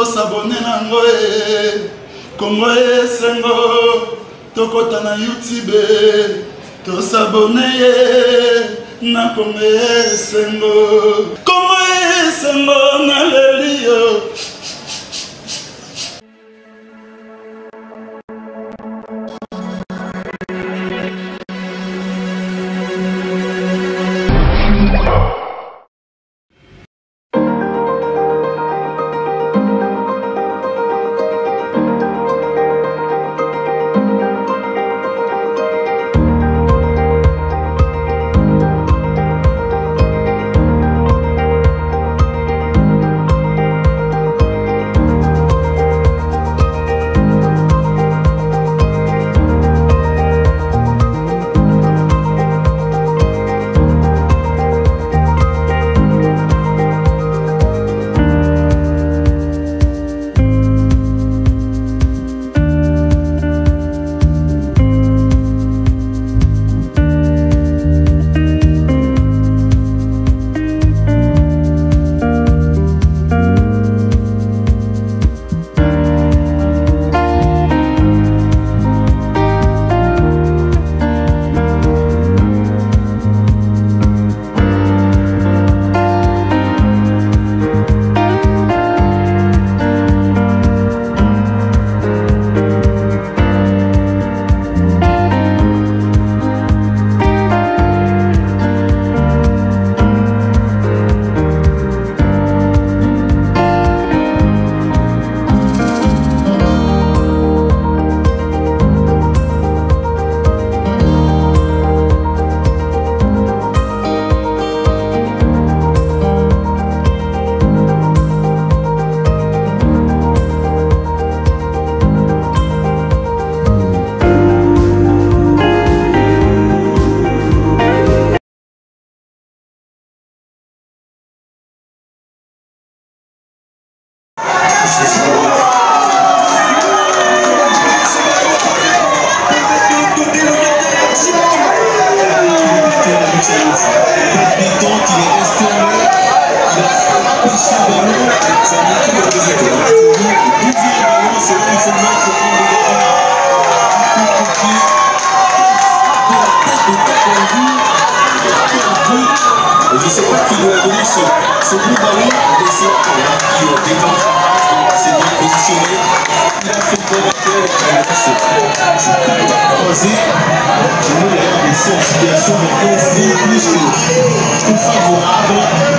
s'abonner na ngoe Congo esengo tokota na YouTube to s'abonner na Congo esengo na lelio Je sais pas qui doit donner ce bout ballon à des qui déclenche la passe, c'est bien positionné. Il a fait une bonne affaire, c'est pas croisé. Je me regarde ici en situation de conflit plus que favorable.